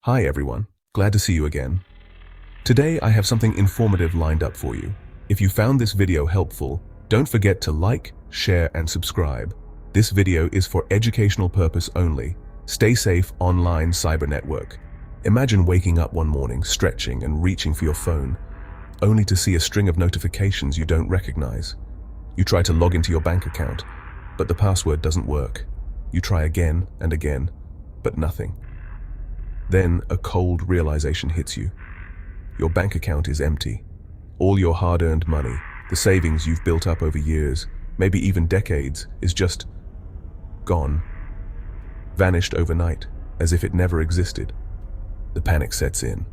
Hi everyone, glad to see you again. Today I have something informative lined up for you. If you found this video helpful, don't forget to like, share and subscribe. This video is for educational purpose only. Stay safe online cyber network. Imagine waking up one morning, stretching and reaching for your phone, only to see a string of notifications you don't recognize. You try to log into your bank account, but the password doesn't work. You try again and again, but nothing. Then a cold realization hits you. Your bank account is empty. All your hard-earned money, the savings you've built up over years, maybe even decades, is just gone. Vanished overnight, as if it never existed. The panic sets in.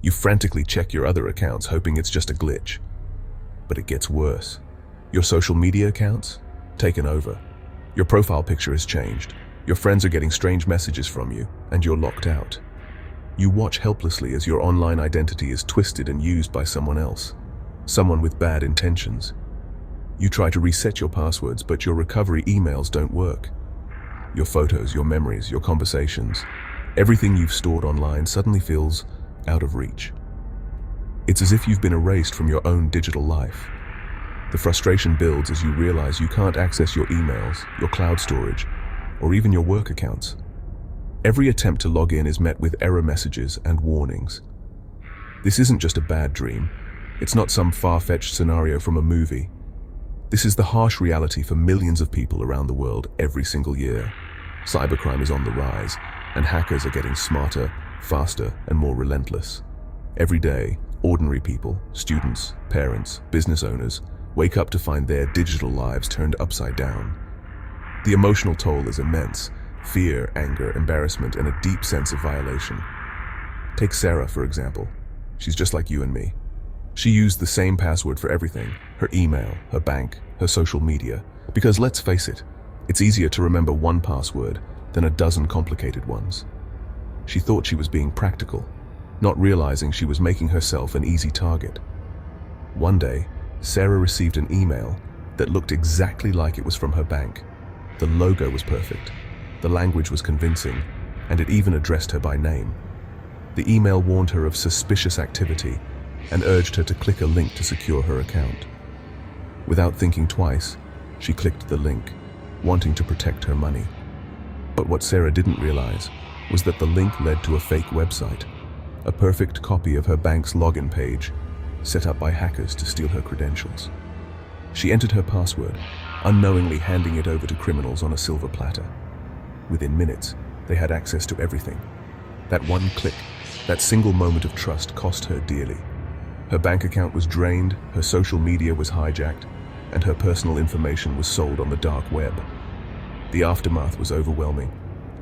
You frantically check your other accounts, hoping it's just a glitch. But it gets worse. Your social media accounts? Taken over. Your profile picture has changed. Your friends are getting strange messages from you, and you're locked out. You watch helplessly as your online identity is twisted and used by someone else, someone with bad intentions. You try to reset your passwords, but your recovery emails don't work. Your photos, your memories, your conversations, everything you've stored online suddenly feels out of reach. It's as if you've been erased from your own digital life. The frustration builds as you realize you can't access your emails, your cloud storage, or even your work accounts. Every attempt to log in is met with error messages and warnings. This isn't just a bad dream. It's not some far-fetched scenario from a movie. This is the harsh reality for millions of people around the world every single year. Cybercrime is on the rise, and hackers are getting smarter, faster, and more relentless. Every day, ordinary people, students, parents, business owners, wake up to find their digital lives turned upside down. The emotional toll is immense. Fear, anger, embarrassment, and a deep sense of violation. Take Sarah, for example. She's just like you and me. She used the same password for everything, her email, her bank, her social media, because let's face it, it's easier to remember one password than a dozen complicated ones. She thought she was being practical, not realizing she was making herself an easy target. One day, Sarah received an email that looked exactly like it was from her bank. The logo was perfect, the language was convincing, and it even addressed her by name. The email warned her of suspicious activity and urged her to click a link to secure her account. Without thinking twice, she clicked the link, wanting to protect her money. But what Sarah didn't realize was that the link led to a fake website, a perfect copy of her bank's login page, set up by hackers to steal her credentials. She entered her password, unknowingly handing it over to criminals on a silver platter. Within minutes, they had access to everything. That one click, that single moment of trust cost her dearly. Her bank account was drained, her social media was hijacked, and her personal information was sold on the dark web. The aftermath was overwhelming.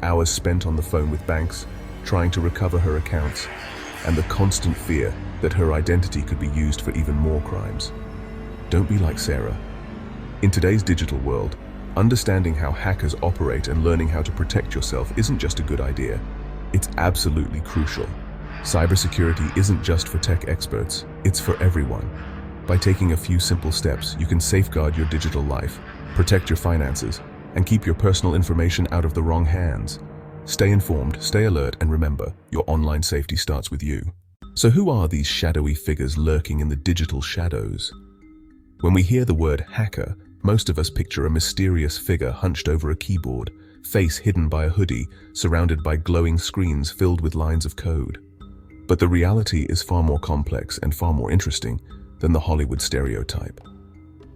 Hours spent on the phone with banks, trying to recover her accounts, and the constant fear that her identity could be used for even more crimes. Don't be like Sarah. In today's digital world, understanding how hackers operate and learning how to protect yourself isn't just a good idea. It's absolutely crucial. Cybersecurity isn't just for tech experts, it's for everyone. By taking a few simple steps, you can safeguard your digital life, protect your finances, and keep your personal information out of the wrong hands. Stay informed, stay alert, and remember, your online safety starts with you. So who are these shadowy figures lurking in the digital shadows? When we hear the word hacker, most of us picture a mysterious figure hunched over a keyboard, face hidden by a hoodie, surrounded by glowing screens filled with lines of code. But the reality is far more complex and far more interesting than the Hollywood stereotype.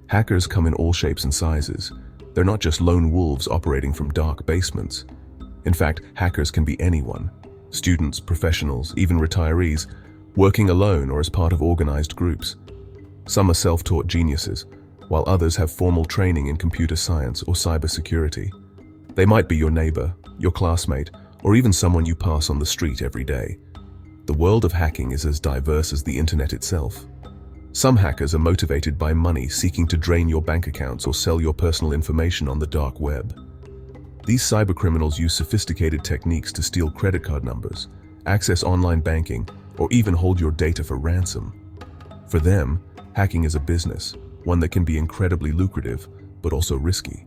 Hackers come in all shapes and sizes. They're not just lone wolves operating from dark basements. In fact, hackers can be anyone. Students, professionals, even retirees, working alone or as part of organized groups. Some are self-taught geniuses, while others have formal training in computer science or cybersecurity. They might be your neighbor, your classmate, or even someone you pass on the street every day. The world of hacking is as diverse as the internet itself. Some hackers are motivated by money, seeking to drain your bank accounts or sell your personal information on the dark web. These cybercriminals use sophisticated techniques to steal credit card numbers, access online banking, or even hold your data for ransom. For them, hacking is a business, one that can be incredibly lucrative, but also risky.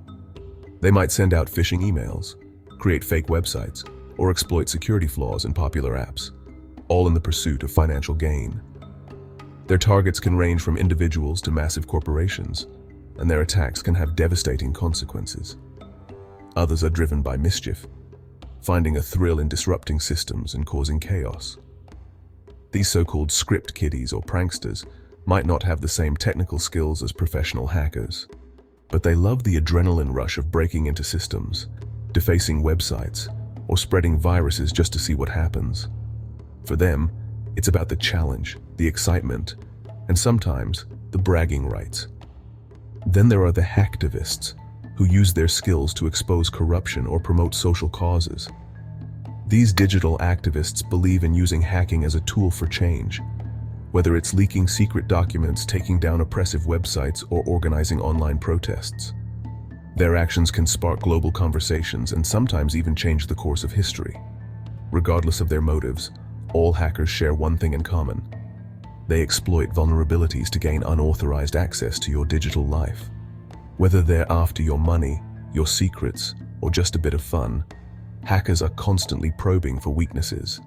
They might send out phishing emails, create fake websites, or exploit security flaws in popular apps, all in the pursuit of financial gain. Their targets can range from individuals to massive corporations, and their attacks can have devastating consequences. Others are driven by mischief, finding a thrill in disrupting systems and causing chaos. These so-called script kiddies or pranksters might not have the same technical skills as professional hackers, but they love the adrenaline rush of breaking into systems, defacing websites, or spreading viruses just to see what happens. For them, it's about the challenge, the excitement, and sometimes the bragging rights. Then there are the hacktivists, who use their skills to expose corruption or promote social causes. These digital activists believe in using hacking as a tool for change, whether it's leaking secret documents, taking down oppressive websites, or organizing online protests. Their actions can spark global conversations and sometimes even change the course of history. Regardless of their motives, all hackers share one thing in common. They exploit vulnerabilities to gain unauthorized access to your digital life. Whether they're after your money, your secrets, or just a bit of fun, hackers are constantly probing for weaknesses.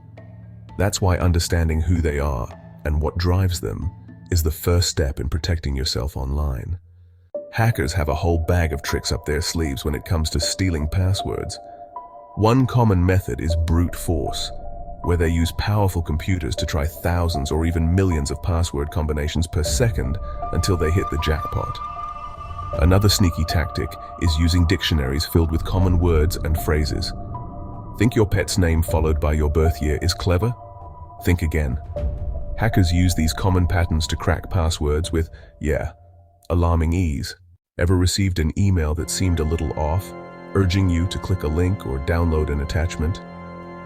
That's why understanding who they are and what drives them is the first step in protecting yourself online. Hackers have a whole bag of tricks up their sleeves when it comes to stealing passwords. One common method is brute force, where they use powerful computers to try thousands or even millions of password combinations per second until they hit the jackpot. Another sneaky tactic is using dictionaries filled with common words and phrases. Think your pet's name followed by your birth year is clever? Think again. Hackers use these common patterns to crack passwords with, alarming ease. Ever received an email that seemed a little off, urging you to click a link or download an attachment?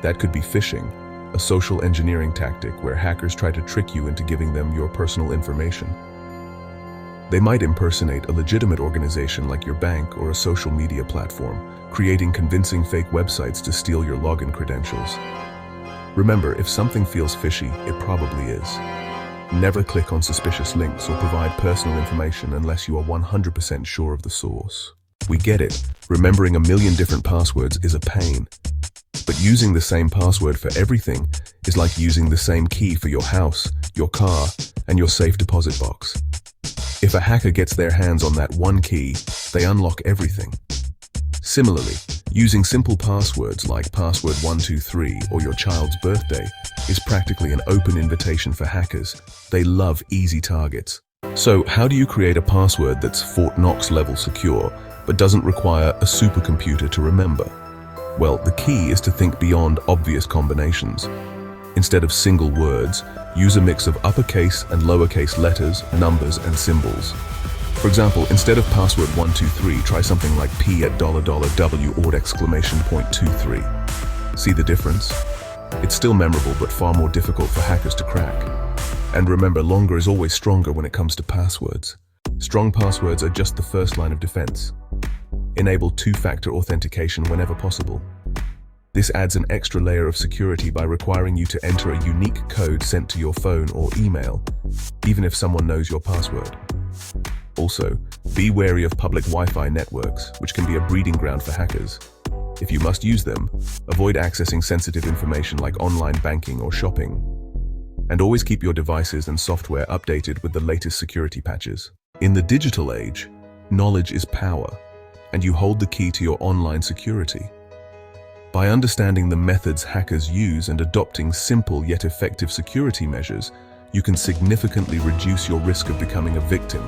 That could be phishing, a social engineering tactic where hackers try to trick you into giving them your personal information. They might impersonate a legitimate organization like your bank or a social media platform, creating convincing fake websites to steal your login credentials. Remember, if something feels fishy, it probably is. Never click on suspicious links or provide personal information unless you are 100% sure of the source. We get it, remembering a million different passwords is a pain. But using the same password for everything is like using the same key for your house, your car, and your safe deposit box. If a hacker gets their hands on that one key, they unlock everything. Similarly, using simple passwords like password123 or your child's birthday is practically an open invitation for hackers. They love easy targets. So, how do you create a password that's Fort Knox level secure, but doesn't require a supercomputer to remember? Well, the key is to think beyond obvious combinations. Instead of single words, use a mix of uppercase and lowercase letters, numbers, and symbols. For example, instead of password123, try something like P at $W or exclamation point 23. See the difference? It's still memorable, but far more difficult for hackers to crack. And remember, longer is always stronger when it comes to passwords. Strong passwords are just the first line of defense. Enable two-factor authentication whenever possible. This adds an extra layer of security by requiring you to enter a unique code sent to your phone or email, even if someone knows your password. Also, be wary of public Wi-Fi networks, which can be a breeding ground for hackers. If you must use them, avoid accessing sensitive information like online banking or shopping. And always keep your devices and software updated with the latest security patches. In the digital age, knowledge is power, and you hold the key to your online security. By understanding the methods hackers use and adopting simple yet effective security measures, you can significantly reduce your risk of becoming a victim.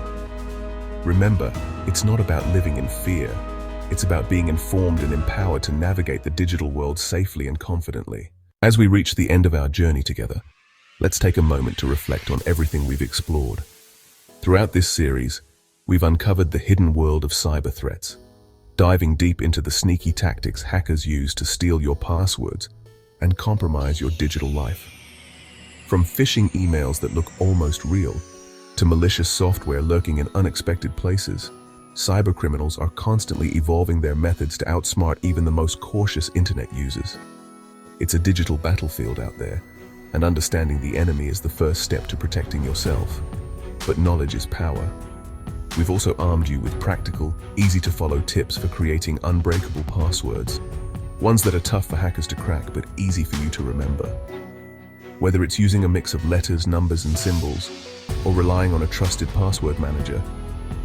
Remember, it's not about living in fear. It's about being informed and empowered to navigate the digital world safely and confidently. As we reach the end of our journey together, let's take a moment to reflect on everything we've explored. Throughout this series, we've uncovered the hidden world of cyber threats, diving deep into the sneaky tactics hackers use to steal your passwords and compromise your digital life. From phishing emails that look almost real, to malicious software lurking in unexpected places, cybercriminals are constantly evolving their methods to outsmart even the most cautious internet users. It's a digital battlefield out there, and understanding the enemy is the first step to protecting yourself. But knowledge is power. We've also armed you with practical, easy-to-follow tips for creating unbreakable passwords. Ones that are tough for hackers to crack but easy for you to remember. Whether it's using a mix of letters, numbers, and symbols, or relying on a trusted password manager,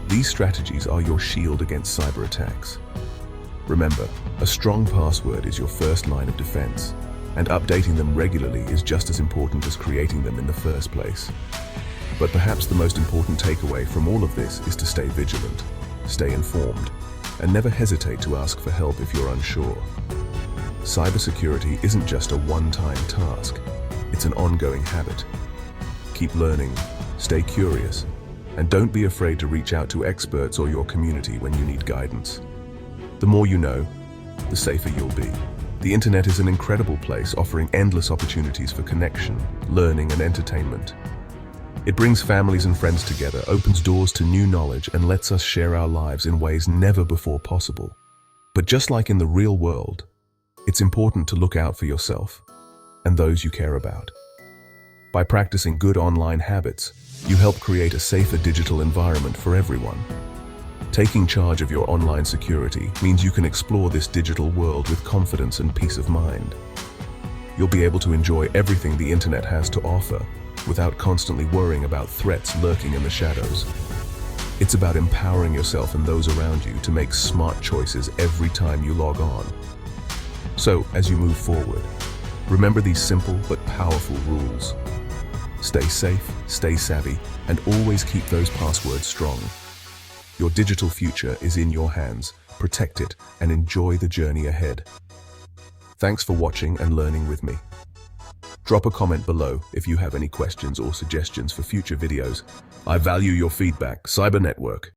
these strategies are your shield against cyber attacks. Remember, a strong password is your first line of defense, and updating them regularly is just as important as creating them in the first place. But perhaps the most important takeaway from all of this is to stay vigilant, stay informed, and never hesitate to ask for help if you're unsure. Cybersecurity isn't just a one-time task, it's an ongoing habit. Keep learning, stay curious, and don't be afraid to reach out to experts or your community when you need guidance. The more you know, the safer you'll be. The internet is an incredible place, offering endless opportunities for connection, learning, and entertainment. It brings families and friends together, opens doors to new knowledge, and lets us share our lives in ways never before possible. But just like in the real world, it's important to look out for yourself and those you care about. By practicing good online habits, you help create a safer digital environment for everyone. Taking charge of your online security means you can explore this digital world with confidence and peace of mind. You'll be able to enjoy everything the internet has to offer without constantly worrying about threats lurking in the shadows. It's about empowering yourself and those around you to make smart choices every time you log on. So, as you move forward, remember these simple but powerful rules. Stay safe, stay savvy, and always keep those passwords strong. Your digital future is in your hands. Protect it and enjoy the journey ahead. Thanks for watching and learning with me. Drop a comment below if you have any questions or suggestions for future videos. I value your feedback. Cyber Network.